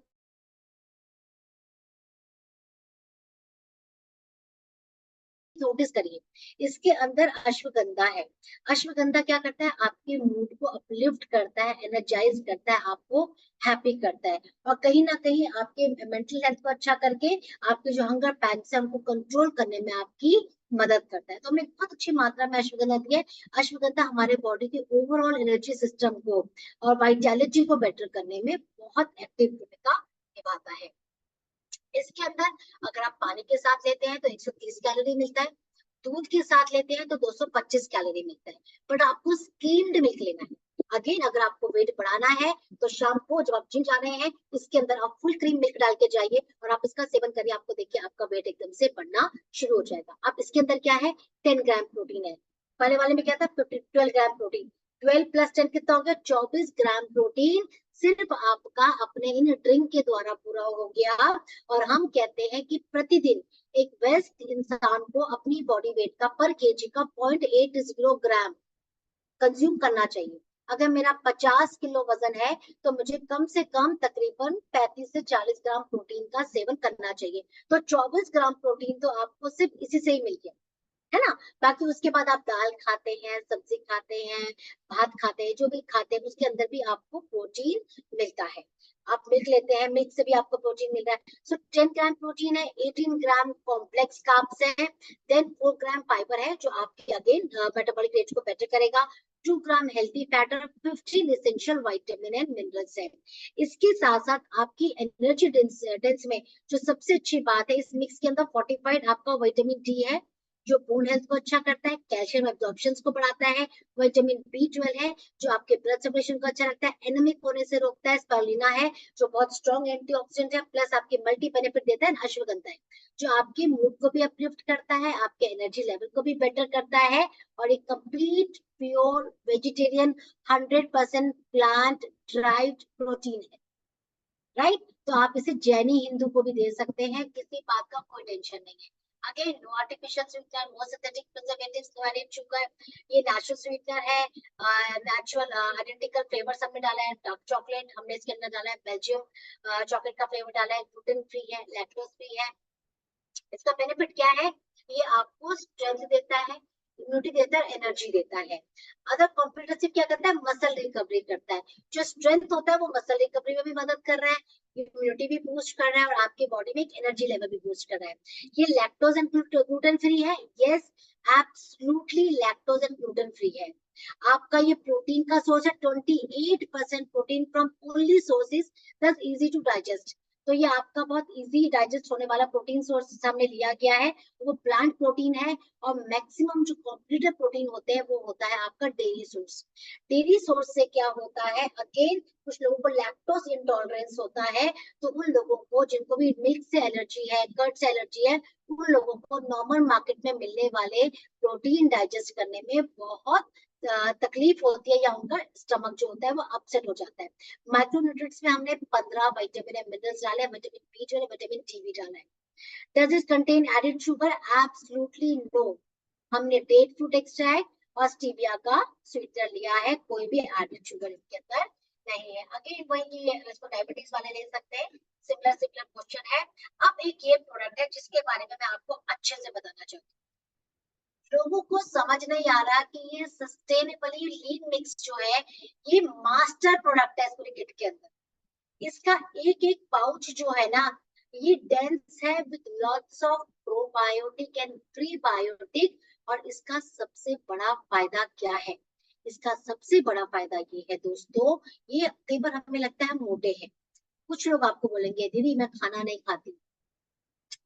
नोटिस करिए, इसके अंदर अश्वगंधा है। अश्वगंधा क्या करता है, आपके मूड को अपलिफ्ट करता है, एनर्जाइज करता है, आपको हैप्पी करता है और कहीं ना कहीं आपके मेंटल हेल्थ को अच्छा करके आपके जो हंगर पैंस है उनको कंट्रोल करने में आपकी मदद करता है। तो हमें बहुत अच्छी मात्रा में अश्वगंधा दी है। अश्वगंधा हमारे बॉडी के ओवरऑल एनर्जी सिस्टम को और वाइटैलिटी को बेटर करने में बहुत एक्टिव भूमिका निभाता है। इसके अंदर अगर आप पानी के साथ लेते हैं तो 130 कैलोरी मिलता है, दूध के साथ लेते हैं तो 225 कैलोरी मिलता है। बट आपको स्कीम्ड मिल्क लेना है। अगेन अगर आपको वेट बढ़ाना है तो शाम को जब आप जिम जा रहे हैं इसके अंदर आप फुल क्रीम मिल्क डाल के जाइए और आप इसका सेवन करिए, आपको देखिए आपका वेट एकदम से बढ़ना शुरू हो जाएगा। आप इसके अंदर क्या है, 10 ग्राम प्रोटीन है। पहले वाले में क्या था, 12 ग्राम प्रोटीन। 12 प्लस 10 कितना हो गया, 24 ग्राम प्रोटीन सिर्फ आपका अपने इन ड्रिंक के द्वारा पूरा हो गया। और हम कहते हैं कि प्रतिदिन एक वेस्ट इंसान को अपनी बॉडी वेट का पर केजी का 0.80 ग्राम कंज्यूम करना चाहिए। अगर मेरा 50 किलो वजन है तो मुझे कम से कम तकरीबन 35 से 40 ग्राम प्रोटीन का सेवन करना चाहिए। तो 24 ग्राम प्रोटीन तो आपको सिर्फ इसी से ही मिल गया, है ना। बाकी उसके बाद आप दाल खाते हैं, सब्जी खाते हैं, भात खाते हैं, जो भी खाते हैं उसके अंदर भी आपको प्रोटीन मिलता है। आप मिल्क लेते हैं, मिल्क से भी आपको प्रोटीन मिल रहा है। सो 10 ग्राम प्रोटीन है, 18 ग्राम कॉम्प्लेक्स कार्ब्स है, देन 4 ग्राम फाइबर है जो आपके अगेन मेटाबॉलिक रेट को बेटर करेगा, 2 ग्राम हेल्थी फैट और 15 एसेंशियल विटामिन एंड मिनरल्स है। इसके साथ साथ आपकी एनर्जी डेंस में जो सबसे अच्छी बात है, इस मिक्स के अंदर फोर्टिफाइड आपका विटामिन डी है जो बोन हेल्थ को अच्छा करता है, कैल्शियम एब्जॉर्प्शन को बढ़ाता है, विटामिन बी 12 है जो आपके ब्लड सर्कुलेशन को अच्छा रखता है, एनीमिक होने से रोकता है, स्पारुलिना है जो बहुत स्ट्रॉन्ग एंटीऑक्सीडेंट है, प्लस आपके मल्टी बेनिफिट देता है, अश्वगंधा है जो आपके मूड को भी अपलिफ्ट करता है, आपके एनर्जी लेवल को भी बेटर करता है और एक complete pure vegetarian 100% plant derived protein है, राइट। तो आप इसे जैनी हिंदू को भी दे सकते हैं, किसी बात का कोई टेंशन नहीं है। Again no artificial sweetener, no synthetic preservatives, no added sugar, ये नेचुरल स्वीटनर है। नेचुरल आइडेंटिकल फ्लेवर हमने डाला है, डार्क चॉकलेट हमने इसके अंदर डाला है, बेल्जियम चॉकलेट का फ्लेवर डाला है, ग्लूटेन फ्री है, लैक्टोज फ्री है। इसका बेनिफिट क्या है, ये आपको स्ट्रेंथ देता है, इम्यूनिटी देता है, एनर्जी देता है। अदर कॉम्प्रिहेंसिव क्या करता है, मसल रिकवरी करता है। जो स्ट्रेंथ होता है वो मसल रिकवरी में भी मदद कर रहा है, इम्यूनिटी भी बूस्ट कर रहा है और आपकी बॉडी में एक एनर्जी लेवल भी बूस्ट कर रहा है। ये लैक्टोज एंड ग्लूटेन फ्री है, yes absolutely lactose and gluten free है। आपका ये प्रोटीन का सोर्स है, 28% प्रोटीन फ्रॉम ओनली सोर्सेज, दस इजी टू डाइजेस्ट। तो ये आपका बहुत इजी डाइजेस्ट होने वाला प्रोटीन सोर्स हमने लिया गया है, वो प्लांट प्रोटीन है। और मैक्सिमम जो कॉम्प्लीटेड प्रोटीन होते हैं वो होता है आपका डेयरी सोर्स। डेयरी सोर्स से क्या होता है, अगेन कुछ लोगों को लैक्टोज इंटॉलरेंस होता है, तो उन लोगों को जिनको भी मिल्क से एलर्जी है, कर्ड से एलर्जी है, उन लोगों को नॉर्मल मार्केट में मिलने वाले प्रोटीन डाइजेस्ट करने में बहुत तकलीफ होती है या उनका स्टमक जो होता है वो अपसेट हो जाता है। माइक्रोन्यूट्रिएंट्स में हमने 15 विटामिन एंड मिनरल्स डाले हैं, विटामिन बी 12, विटामिन डी भी डाला है। Does it contain added sugar, absolutely no. हमने डेट फ्रूट एक्सट्रैक्ट और स्टीविया का स्वीटनर लिया है, कोई भी एडेड शुगर इसके अंदर नहीं है। अगेन वही इसको डायबिटीज वाले ले सकते हैं, सिमिलर सिमिलर क्वेश्चन है। अब एक ये प्रोडक्ट है जिसके बारे में मैं आपको अच्छे से बताना चाहती हूँ। लोगों को समझ नहीं आ रहा कि ये सस्टेनेबली लीन मिक्स जो है ये मास्टर प्रोडक्ट है इस पूरे किट के अंदर। इसका एक एक पाउच जो है ना ये डेंस है with lots of probiotic and prebiotic. और इसका सबसे बड़ा फायदा क्या है, इसका सबसे बड़ा फायदा ये है दोस्तों, ये कई बार हमें लगता है हम मोटे हैं। कुछ लोग आपको बोलेंगे दीदी मैं खाना नहीं खाती,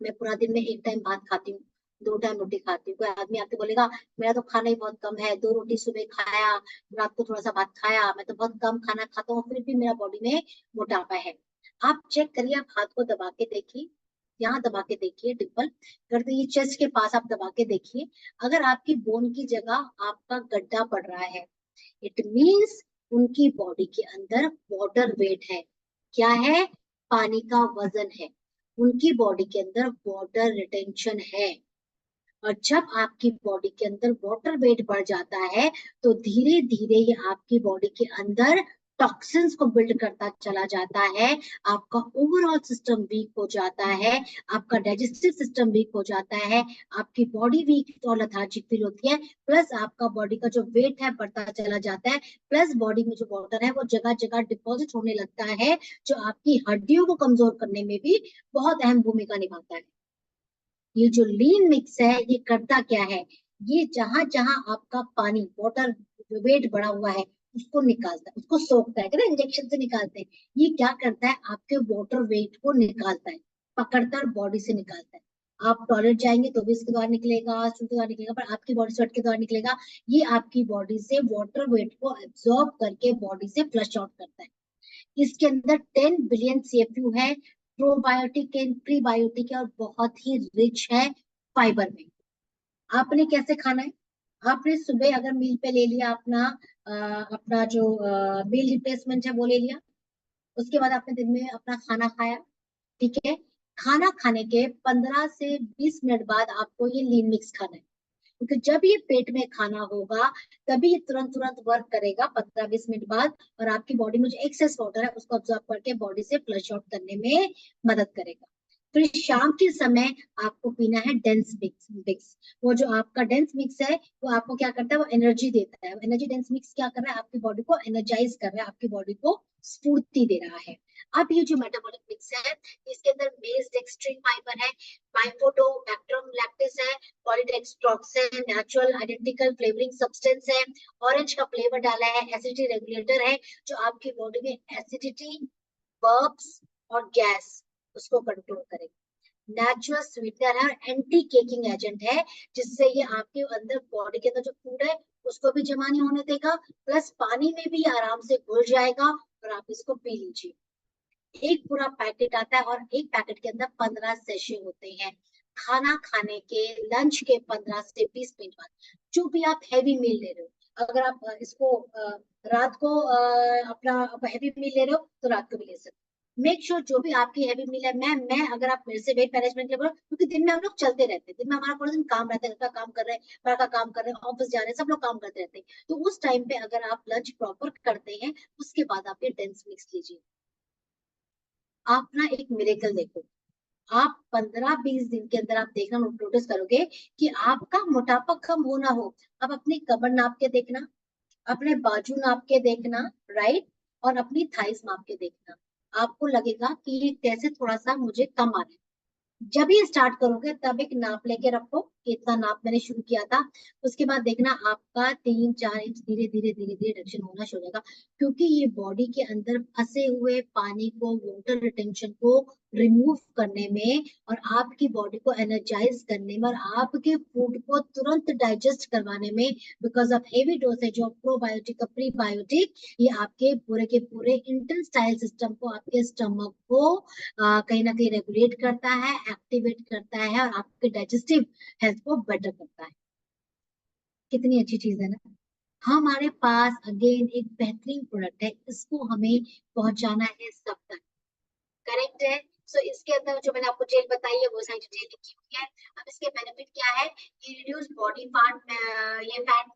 मैं पूरा दिन में एक टाइम भात खाती हूँ, 2 टाइम रोटी खाती हूँ। कोई आदमी आपको बोलेगा मेरा तो खाना ही बहुत कम है, 2 रोटी सुबह खाया, रात को थोड़ा सा भात खाया, मैं तो बहुत कम खाना खाता हूँ फिर भी मेरा बॉडी में मोटापा है। आप चेक करिए, आप हाथ को दबा के देखिए, यहाँ दबा के देखिए, डिम्पल कर दीजिए, चेस्ट के पास आप दबा के देखिए, अगर आपकी बोन की जगह आपका गड्ढा पड़ रहा है, इट मीन्स उनकी बॉडी के अंदर वाटर वेट है। क्या है? पानी का वजन है। उनकी बॉडी के अंदर वाटर रिटेंशन है। और जब आपकी बॉडी के अंदर वाटर वेट बढ़ जाता है तो धीरे धीरे ये आपकी बॉडी के अंदर टॉक्सिन्स को बिल्ड करता चला जाता है। आपका ओवरऑल सिस्टम वीक हो जाता है, आपका डाइजेस्टिव सिस्टम वीक हो जाता है, आपकी बॉडी वीक और लेथार्जिक फील होती है, प्लस आपका बॉडी का जो वेट है बढ़ता चला जाता है, प्लस बॉडी में जो वाटर है वो जगह जगह डिपॉजिट होने लगता है, जो आपकी हड्डियों को कमजोर करने में भी बहुत अहम भूमिका निभाता है। ये जो लीन मिक्स है ये करता क्या है, ये जहां जहां आपका पानी वाटर वेट बढ़ा हुआ है उसको निकालता है, उसको सोखता है, इंजेक्शन से निकालते हैं। ये क्या करता है, आपके वाटर वेट को निकालता है, पकड़ता है बॉडी से निकालता है। आप टॉयलेट जाएंगे तो भी इसके द्वारा निकलेगा, स्टूल के द्वारा निकलेगा, पर आपकी बॉडी स्वेट के द्वारा निकलेगा। ये आपकी बॉडी से वाटर वेट को एब्जॉर्ब करके बॉडी से फ्लश आउट करता है। इसके अंदर 10 बिलियन सीएफयू है, प्रोबायोटिक एंड प्रीबायोटिक है, और बहुत ही रिच है फाइबर में। आपने कैसे खाना है, आपने सुबह अगर मील पे ले लिया अपना अपना जो मील रिप्लेसमेंट है वो ले लिया, उसके बाद आपने दिन में अपना खाना खाया, ठीक है। खाना खाने के 15 से 20 मिनट बाद आपको ये लीन मिक्स खाना है, क्योंकि जब ये पेट में खाना होगा तभी ये तुरंत तुरंत वर्क करेगा 15-20 मिनट बाद, और आपकी बॉडी में जो एक्सेस वाटर है उसको ऑब्जॉर्ब करके बॉडी से फ्लश आउट करने में मदद करेगा। फिर शाम के समय आपको पीना है डेंस मिक्स। वो जो आपका डेंस मिक्स है वो आपको क्या करता है, वो एनर्जी देता है। एनर्जी डेंस मिक्स क्या कर रहा है, आपकी बॉडी को एनर्जाइज कर रहा है, आपकी बॉडी को स्फूर्ति दे रहा है। अब ये जो मेटाबॉलिक मिक्स है इसके अंदर बेस डेक्स्ट्रिन फाइबर है, बाइफोटोबैक्टीरियम लैक्टिस है, पॉलीडेक्स्ट्रॉक्स है, नेचुरल आइडेंटिकल फ्लेवरिंग सब्सटेंस है, ऑरेंज का फ्लेवर डाला है, एसिडिटी रेगुलेटर है जो आपकी बॉडी में एसिडिटी, बर्ब्स और गैस उसको कंट्रोल करेगा। नेचुरल स्वीटनर है और एंटी केकिंग एजेंट है, जिससे ये आपके अंदर बॉडी के अंदर जो फूड है उसको भी जमा नहीं होने देगा, प्लस पानी में भी आराम से घुल जाएगा, और आप इसको पी लीजिए। एक पूरा पैकेट आता है और एक पैकेट के अंदर 15 सेशे होते हैं। खाना खाने के लंच के 15 से 20 मिनट बाद, जो भी आप हैवी मील ले रहे हो, अगर आप इसको रात को अपना हैवी मील ले रहे हो तो रात को भी ले सकते हो। मेक श्योर जो भी आपकी हैवी मील है, मैं अगर आप मेरे से वेट मैनेजमेंट के लिए बोलो, क्योंकि दिन में हम लोग चलते रहते हैं, दिन में हमारा पूरा दिन काम रहता है, घर का काम कर रहे हैं, बाहर का काम कर रहे हैं, ऑफिस जा रहे हैं, सब लोग काम करते रहते हैं। तो उस टाइम पे अगर आप लंच प्रॉपर करते हैं उसके बाद आप ये डेंस मिक्स लीजिए। आप ना एक मिरेकल देखो, आप 15-20 दिन के अंदर आप देखना, नोटिस करोगे कि आपका मोटापा कम होना हो। आप अपनी कमर नाप के देखना, अपने बाजू नाप के देखना, राइट, और अपनी थाइस नाप के देखना, आपको लगेगा कि ये कैसे थोड़ा सा मुझे कम आ रहा है। जब ये स्टार्ट करोगे तब एक नाप लेके रखो कि इतना नाप मैंने शुरू किया था, उसके बाद देखना आपका 3-4 इंच धीरे धीरे धीरे धीरे रिडक्शन होना शुरू होगा, क्योंकि ये बॉडी के अंदर फंसे हुए पानी को, वाटर रिटेंशन को रिमूव करने में, और आपकी बॉडी को एनर्जाइज करने में, और आपके फूड को तुरंत डाइजेस्ट करवाने में, because of heavy dosage of probiotic और प्रीबायोटिक, ये आपके पूरे के पूरे इंटेस्टाइल सिस्टम को, आपके स्टमक को कहीं ना कहीं रेगुलेट करता है, एक्टिवेट करता है, और आपके डाइजेस्टिव हेल्थ को बेटर करता है। कितनी अच्छी चीज है ना। हमारे पास अगेन एक बेहतरीन प्रोडक्ट है, इसको हमें पहुंचाना है सब तक, करेक्ट है। सो इसके अंदर जो मैंने आपको जेल बताई है वो सारी डिटेल लिखी हुई है। अब इसके बेनिफिट क्या है, ये रिड्यूस बॉडी फैट, ये फैट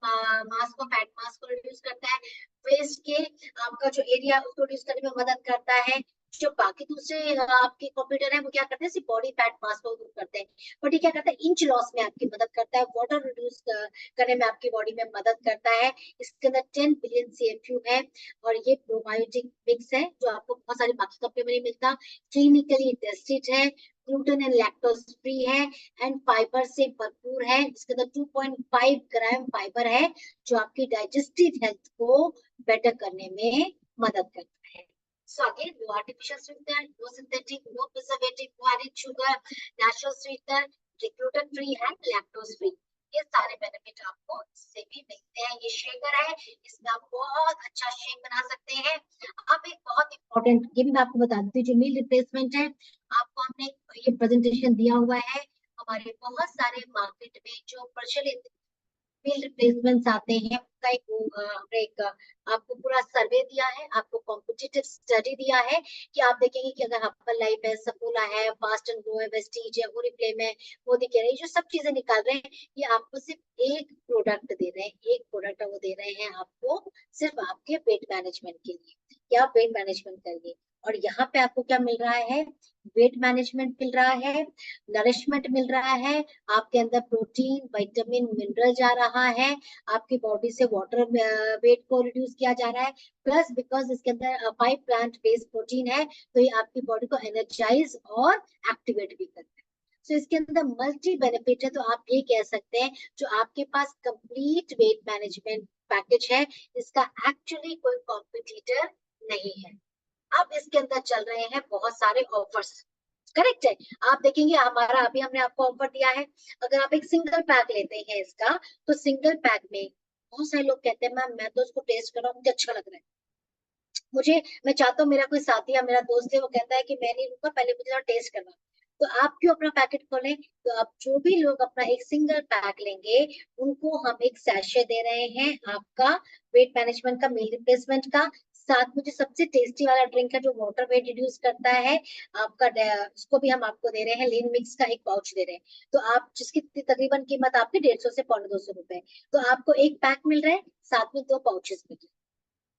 मास को, फैट मास को रिड्यूस करता है, वेस्ट के आपका जो एरिया उसको रिड्यूस करने में मदद करता है, जो बाकी दूसरे आपके कंप्यूटर है वो क्या करते हैं, सिर्फ बॉडी फैट मास को दूर करते हैं, बट ये क्या करता है, इंच लॉस में आपकी मदद करता है, वाटर रिड्यूस करने में आपकी बॉडी में मदद करता है। इसके अंदर 10 बिलियन CFU है, और ये प्रोबायोटिक मिक्स है जो आपको बहुत सारी बाकी कंपनी में नहीं मिलता। क्लिनिकली टेस्टेड है, ग्लूटेन एंड लैक्टोज फ्री है, एंड फाइबर से भरपूर है। इसके अंदर 2.5 ग्राम फाइबर है जो आपकी डाइजेस्टिव हेल्थ को बेटर करने में मदद करता है। So again, no artificial sweetener, no synthetic, no preservative, no added sugar, natural sweetener, gluten free and lactose free. ये सारे बेनिफिट आपको इससे भी मिलते हैं। ये शेकर है, इसमें आप बहुत अच्छा शेक बना सकते हैं। अब एक बहुत इंपॉर्टेंट, ये भी मैं आपको बता देती हूँ, जो मील रिप्लेसमेंट है, आपको हमने ये प्रेजेंटेशन दिया हुआ है। हमारे बहुत सारे मार्केट में जो प्रचलित मील रिप्लेसमेंट्स आते हैं, उसका एक आपको पूरा सर्वे दिया है, आपको कॉम्पिटिटिव स्टडी दिया है, कि आप देखेंगे कि अगर हर्बल लाइफ है, सफोला है, फास्ट एंड ग्रो है, वेस्टीज है, ओरिफ्लेम है, मोदी कह रहे हैं, जो सब चीजें निकाल रहे हैं, ये आपको सिर्फ एक प्रोडक्ट दे रहे हैं, एक प्रोडक्ट वो दे रहे हैं आपको सिर्फ आपके वेट मैनेजमेंट के लिए, कि आप वेट मैनेजमेंट करिए। और यहाँ पे आपको क्या मिल रहा है, वेट मैनेजमेंट मिल रहा है, नरिशमेंट मिल रहा है, आपके अंदर प्रोटीन, विटामिन, मिनरल जा रहा है, आपकी बॉडी से वाटर वेट को रिड्यूस किया जा रहा है, प्लस बिकॉज इसके अंदर 5 प्लांट बेस्ड प्रोटीन है, तो ये आपकी बॉडी को एनर्जाइज और एक्टिवेट भी करता है। सो इसके अंदर मल्टी बेनिफिट है, तो आप ये कह सकते हैं जो आपके पास कंप्लीट वेट मैनेजमेंट पैकेज है, इसका एक्चुअली कोई कॉम्पिटिटर नहीं है। अब इसके अंदर चल रहे हैं बहुत सारे ऑफर्स, करेक्ट है। आप देखेंगे हमारा अभी हमने आपको ऑफर दिया है, अगर आप एक सिंगल पैक लेते हैं इसका, तो सिंगल पैक में बहुत सारे लोग कहते हैं मैम मैं तो इसको टेस्ट कर रहा हूँ, मुझे अच्छा लग रहा है, मैं चाहता हूँ मेरा कोई साथी या मेरा दोस्त है वो कहता है कि मैं नहीं रुका, पहले मुझे टेस्ट करना, तो आप क्यों अपना पैकेट खोलें। तो आप जो भी लोग अपना एक सिंगल पैक लेंगे, उनको हम एक सैशे दे रहे हैं आपका वेट मैनेजमेंट का, मील रिप्लेसमेंट का, साथ में जो सबसे टेस्टी वाला ड्रिंक है जो वाटर वेट रिड्यूस करता है आपका, उसको भी हम आपको दे रहे हैं, लीन मिक्स का एक पाउच दे रहे हैं। तो आप जिसकी तकरीबन कीमत आपकी 150 से 250 रुपए, तो आपको एक पैक मिल रहा है, साथ में 2 पाउचेस मिल रहे हैं,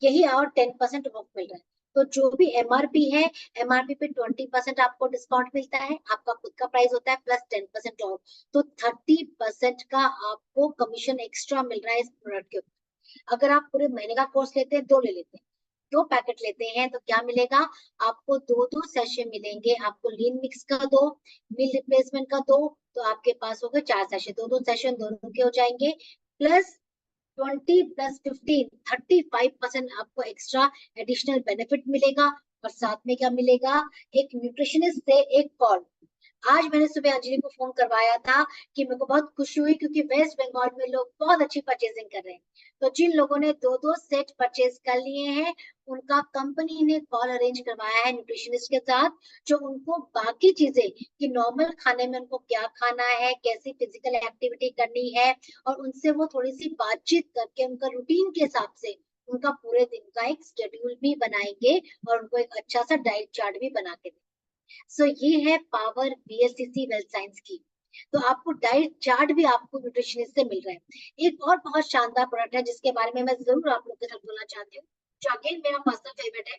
यही और 10% ऑफ मिल रहा है। तो जो भी MRP है, MRP पे 20% आपको डिस्काउंट मिलता है, आपका खुद का प्राइस होता है प्लस 10% ऑफ, तो 30% का आपको कमीशन एक्स्ट्रा मिल रहा है इस प्रोडक्ट के ऊपर। अगर आप पूरे महीने का कोर्स लेते हैं, 2 ले लेते हैं, 2 पैकेट लेते हैं, तो क्या मिलेगा आपको, 2 सैशे मिलेंगे, आपको लीन मिक्स का 2, मील रिप्लेसमेंट का 2, तो आपके पास हो गए 4 सैशे, 2 सेशन दोनों के हो जाएंगे, प्लस 20 प्लस 15, 35% आपको एक्स्ट्रा एडिशनल बेनिफिट मिलेगा। और साथ में क्या मिलेगा, एक न्यूट्रिशनिस्ट से एक कॉल। आज मैंने सुबह अंजलि को फोन करवाया था कि मेरे को बहुत खुशी हुई, क्योंकि वेस्ट बंगाल में लोग बहुत अच्छी परचेजिंग कर रहे हैं, तो जिन लोगों ने 2 सेट परचेज कर लिए हैं, उनका कंपनी ने कॉल अरेंज करवाया है न्यूट्रिशनिस्ट के साथ, जो उनको बाकी चीजें कि नॉर्मल खाने में उनको क्या खाना है, कैसी फिजिकल एक्टिविटी करनी है, और उनसे वो थोड़ी सी बातचीत करके उनका रूटीन के हिसाब से उनका पूरे दिन का एक शेड्यूल भी बनाएंगे, और उनको एक अच्छा सा डाइट चार्ट भी बना के देंगे। सो ये है पावर BLCC वेल्थ साइंस की। तो आपको डाइट चार्ट भी आपको न्यूट्रिशनिस्ट से मिल रहा है। एक और बहुत शानदार प्रोडक्ट है जिसके बारे में मैं जरूर आप लोग के साथ बोलना चाहती हूँ, जो अगेन मेरा पर्सनल फेवरेट है।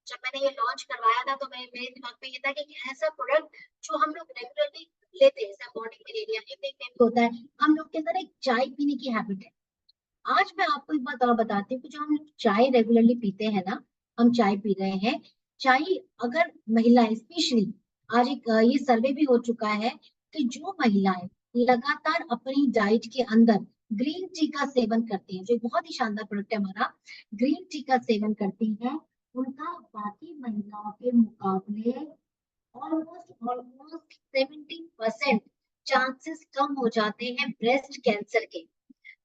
जब मैंने ये लॉन्च करवाया था, तो मेरे दिमाग में ये था कि ऐसा प्रोडक्ट जो हम लोग रेगुलरली लेते हैं, जैसे मॉर्निंग में ले लिया, इवनिंग में भी होता है, हम लोग के अंदर एक चाय पीने की हैबिट है। आज मैं आपको एक बात और बताती हूँ कि जो हम चाय रेगुलरली पीते हैं ना, हम चाय पी रहे हैं, चाय, अगर महिलाएं स्पेशली, आज एक ये सर्वे भी हो चुका है कि जो महिलाएं लगातार अपनी डाइट के अंदर ग्रीन टी का सेवन करती हैं, जो बहुत ही शानदार प्रोडक्ट है हमारा, ग्रीन टी का सेवन करती हैं, उनका बाकी महिलाओं के मुकाबले ऑलमोस्ट ऑलमोस्ट 70% चांसेस कम हो जाते हैं ब्रेस्ट कैंसर के,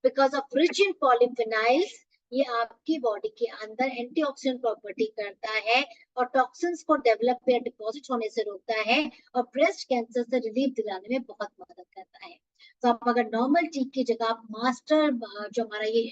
बिकॉज ऑफ रिच इन पॉलीफिनाइल्स। ये आपकी बॉडी के अंदर एंटीऑक्सीडेंट प्रॉपर्टी करता है, और टॉक्सिन्स को डेवलप या डिपॉजिट होने से रोकता है, और ब्रेस्ट कैंसर से रिलीफ दिलाने में बहुत मदद करता है। तो आप अगर नॉर्मल टी की जगह आप मास्टर, जो हमारा ये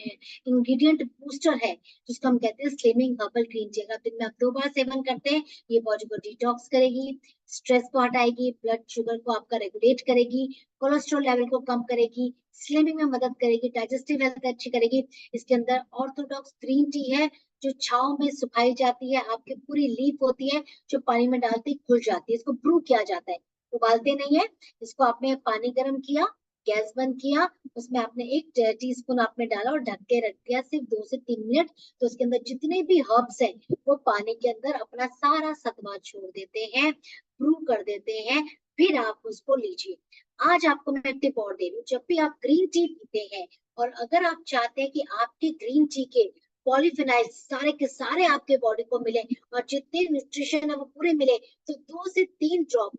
इंग्रेडिएंट बूस्टर है, जिसको हम कहते हैं स्लिमिंग हर्बल ग्रीन टी, अगर दिन में आप 2 बार सेवन करते हैं, ये बॉडी को डिटॉक्स करेगी, स्ट्रेस को हटाएगी, ब्लड शुगर को आपका रेगुलेट करेगी, कोलेस्ट्रॉल लेवल को कम करेगी, स्लिमिंग में मदद करेगी, डाइजेस्टिव हेल्थ अच्छी करेगी। इसके अंदर ऑर्थोडॉक्स ग्रीन टी है, जो छांव में सुखाई जाती है, आपकी पूरी लीफ होती है जो पानी में डालते ही खुल जाती है। इसको ब्रू किया जाता है, उबालते नहीं है इसको। आपने पानी गर्म किया, गैस बंद किया, उसमें आपने 1 टीस्पून आपने डाला और ढक के रख दिया सिर्फ 2 से 3 मिनट। तो उसके अंदर जितने भी हर्ब्स हैं वो पानी के अंदर अपना सारा सत्वा छोड़ देते हैं, ब्रू कर देते हैं। फिर आप उसको लीजिए। आज आपको मैं एक टिप और दे रही हूँ, जब भी आप ग्रीन टी पीते हैं और अगर आप चाहते हैं कि आपके ग्रीन टी के पॉलीफिनाइल्स सारे के सारे आपके बॉडी को मिले और जितने न्यूट्रिशन है वो पूरे मिले, तो 2 से 3 ड्रॉप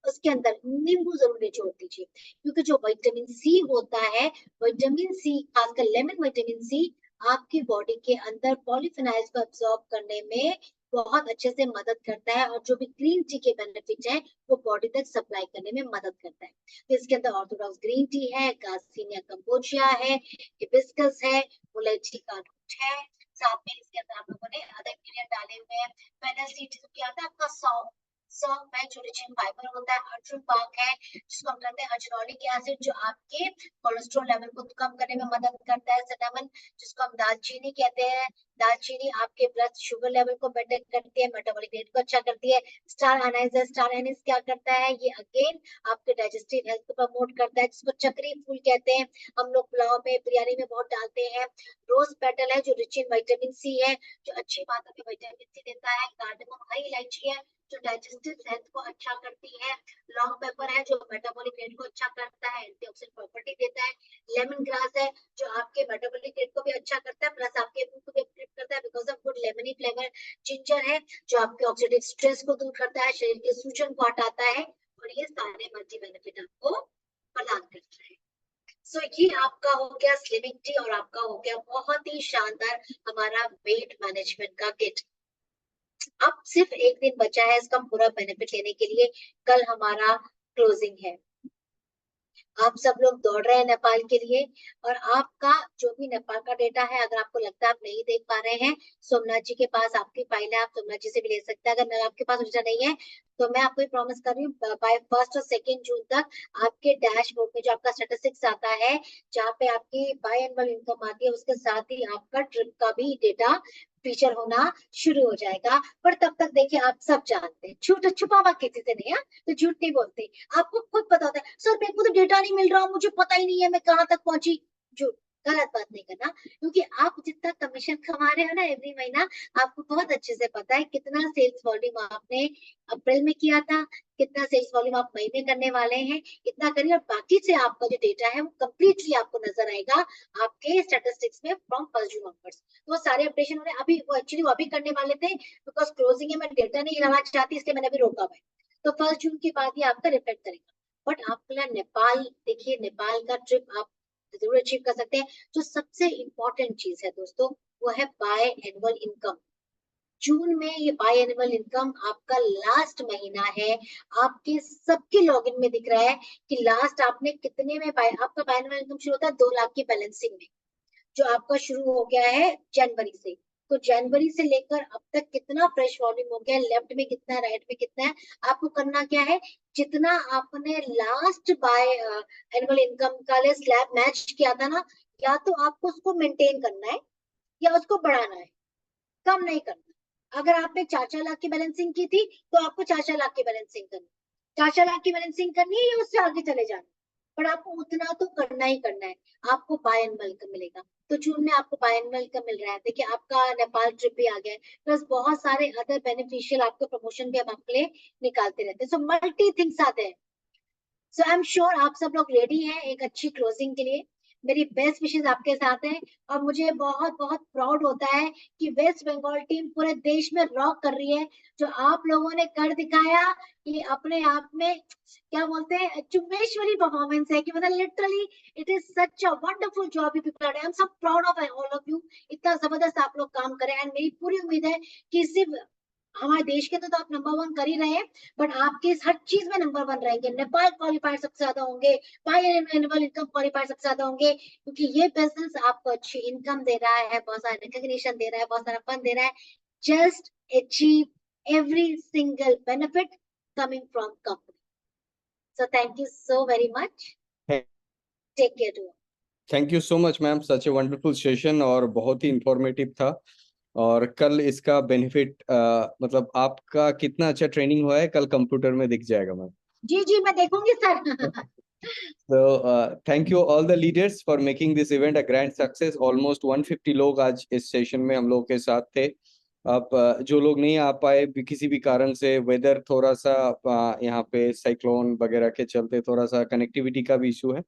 उसके अंदर नींबू जरूर निचोड़ दीजिए। क्योंकि जो विटामिन सी होता है, विटामिन सी खासकर लेमन विटामिन सी आपकी बॉडी के अंदर पॉलीफिनाइल्स को एब्सॉर्ब करने में बहुत अच्छे से मदद करता है और जो भी ग्रीन टी के बेनिफिट है वो बॉडी तक सप्लाई करने में मदद करता है। तो इसके अंदर ऑर्थोडॉक्स ग्रीन टी है, गार्सिनिया कंबोजिया है, हिबिस्कस है, मुलेठी का रूट है, साथ में इसके अंदर आप लोगों ने अदर इंग्रेडिएंट डाले हुए हैं। फेनल सीड जो क्या आता है आपका सौंफ, सौंफ में जो रिचिन फाइबर होता है, अर्जुन पाक है जिसको हम कहते हैं अर्जुनोलिक एसिड जो आपके कोलेस्ट्रॉल लेवल को कम करने में मदद करता है, सिनेमन जिसको हम दालचीनी कहते हैं, दालचीनी आपके ब्लड शुगर लेवल को बेटर करती है, मेटाबॉलिक रेट को अच्छा करती है। स्टार एनाइजर, स्टार एनिस क्या करता है, ये अगेन आपके डाइजेस्टिव हेल्थ को प्रमोट करता है, जिसको चक्री फूल कहते हैं, हम लोग पुलाव में बिरयानी में बहुत डालते हैं। रोज पेटल है जो रिच इन विटामिन सी है, जो अच्छी बातों में विटामिन सी देता है। कार्डेमम हरी इलायची है जो डाइजेस्टिव हेल्थ को अच्छा करती है। लॉन्ग पेपर है जो मेटाबॉलिक रेट को अच्छा करता है, एंटीऑक्सीडेंट प्रॉपर्टी देता है। लेमन ग्रास है जो आपके मेटाबॉलिक रेट को भी अच्छा करता है, प्लस आपके मुंह को भी एक्टिव करता है because of good lemony flavour. Ginger है जो आपके ऑक्सीडेटिव स्ट्रेस को दूर करता है, शरीर के सूजन को हटाता है और ये सारे मल्टी बेनिफिट आपको प्रदान करता है। सो ये आपका हो गया स्लिमिंग टी और आपका हो गया बहुत ही शानदार हमारा वेट मैनेजमेंट का किट। अब सिर्फ एक दिन बचा है इसका पूरा बेनिफिट लेने के लिए, कल हमारा क्लोजिंग है। आप सब लोग दौड़ रहे हैं नेपाल के लिए और आपका जो भी नेपाल का डेटा है, अगर आपको लगता है आप नहीं देख पा रहे हैं, सोमनाथ जी के पास आपकी फाइल है, आप सोमनाथ जी से भी ले सकते हैं। अगर आपके पास डेटा नहीं है तो मैं आपको प्रॉमिस कर रही हूँ बाय 1 और 2 जून तक आपके डैशबोर्ड में जो आपका स्टैटिस्टिक्स आता है, जहाँ पे आपकी बाय एनुअल इनकम आती है, उसके साथ ही आपका ट्रिप का भी डेटा फीचर होना शुरू हो जाएगा। पर तब तक देखिए आप सब जानते हैं झूठ छुपावा किसी से नहीं है, तो झूठ नहीं बोलते। आपको खुद पता होता है सर मेरे को तो डेटा नहीं मिल रहा, मुझे पता ही नहीं है मैं कहाँ तक पहुंची। झूठ, गलत बात नहीं करना, क्योंकि आप जितना कमीशन कमा रहे हो ना एवरी महीना, आपको बहुत अच्छे से पता है कितना सेल्स वॉल्यूम आपने अप्रैल में किया था, कितना सेल्स वॉल्यूम आप मई में करने वाले हैं। इतना करिए और बाकी से आपका जो डेटा है वो कंप्लीटली आपको नजर आएगा आपके स्टैटिस्टिक्स में फ्रॉम 1 जून ऑनवर्ड्स। तो वो सारे अपडेशन उन्हें अभी वो एक्चुअली वो अभी करने वाले थे, बिकॉज क्लोजिंग है, मैं डेटा नहीं लाना चाहती इसलिए मैंने अभी रोका हुआ है। तो 1 जून के बाद ही आपका रिफ्लेक्ट करेगा। बट आपका नेपाल देखिए, नेपाल का ट्रिप आप जरूर अचीव कर सकते हैं। जो सबसे इंपॉर्टेंट चीज है दोस्तों वो है बाय एनुअल इनकम। जून में ये बाय एनुअल इनकम आपका लास्ट महीना है। आपके सबके लॉगिन में दिख रहा है कि लास्ट आपने कितने में आपका बाय एनुअल इनकम शुरू होता है 2 लाख की बैलेंसिंग में, जो आपका शुरू हो गया है जनवरी से। तो जनवरी से लेकर अब तक कितना फ्रेश वॉल्यूम हो गया, लेफ्ट में कितना, राइट में कितना है। आपको करना क्या है, जितना आपने लास्ट बाय एनुअल इनकम का स्लैब मैच किया था ना, या तो आपको उसको मेंटेन करना है या उसको बढ़ाना है, कम नहीं करना। अगर आपने 4-4 लाख की बैलेंसिंग की थी तो आपको 4-4 लाख की बैलेंसिंग करनी, 4-4 लाख की बैलेंसिंग करनी है या उससे आगे चले जाना, पर आपको उतना तो करना ही करना है। आपको बाय एनुअल इनकम मिलेगा। तो जून में आपको बाय एनुअल इनकम मिल रहा है। देखिए आपका नेपाल ट्रिप भी आ गया है, प्लस बहुत सारे अदर बेनिफिशियल आपके प्रमोशन भी हम आपके लिए निकालते रहते हैं। सो मल्टी थिंग्स आते हैं। सो आई एम श्योर आप सब लोग रेडी हैं एक अच्छी क्लोजिंग के लिए। मेरी बेस्ट विशेष आपके साथ है और मुझे बहुत बहुत प्राउड होता है कि वेस्ट बंगाल टीम पूरे देश में रॉक कर रही है। जो आप लोगों ने कर दिखाया ये अपने आप में क्या बोलते हैं चुम्बेश्वरी परफॉर्मेंस है, कि मतलब literally it is such a wonderful job you people are, I am so proud of all of you. इतना जबरदस्त आप लोग काम करें एंड मेरी पूरी उम्मीद है कि सिर्फ हमारे देश के तो आप नंबर 1 कर ही रहे हैं, बट आपके हर चीज में नंबर 1 रहेंगे। नेपाल क्वालिफायर सबसे ज्यादा होंगे, बाय एनुअल इनकम क्वालिफायर सबसे ज्यादा होंगे, क्योंकि ये बिजनेस आपको अच्छी इनकम दे रहा है, बहुत सारा रिकॉग्निशन दे रहा है, बहुत सारा फंड दे रहा है। Just achieve every single benefit coming from company. So thank you so very much, take care too. Thank you so much ma'am, such a wonderful session और बहुत ही इंफॉर्मेटिव था। और कल इसका बेनिफिट मतलब आपका कितना अच्छा ट्रेनिंग हुआ है कल कंप्यूटर में दिख जाएगा मैम। जी जी, मैं देखूंगी sir. So thank you all the leaders for making this event a grand success. Almost 150 लोग आज इस सेशन में हम लोग के साथ थे। अब जो लोग नहीं आ पाए किसी भी कारण से, वेदर थोड़ा सा यहाँ पे साइक्लोन वगैरह के चलते थोड़ा सा कनेक्टिविटी का भी इशू है।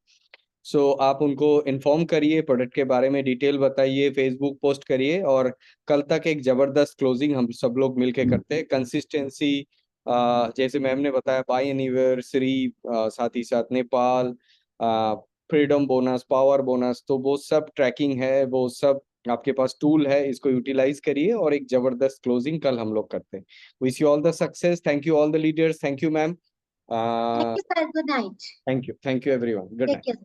सो आप उनको इन्फॉर्म करिए, प्रोडक्ट के बारे में डिटेल बताइए, फेसबुक पोस्ट करिए, और कल तक एक जबरदस्त क्लोजिंग हम सब लोग मिलके करते हैं। कंसिस्टेंसी जैसे मैम ने बताया, बाय एनिवर्सरी, साथ ही साथ Nepal, freedom bonus, power bonus, तो वो सब ट्रैकिंग है, वो सब आपके पास टूल है, इसको यूटिलाइज करिए और एक जबरदस्त क्लोजिंग कल हम लोग करते हैं। Wish you all the success. Thank you all the leaders. Thank you ma'am. Thank you sir, good night. Thank you everyone. Good take night. Care.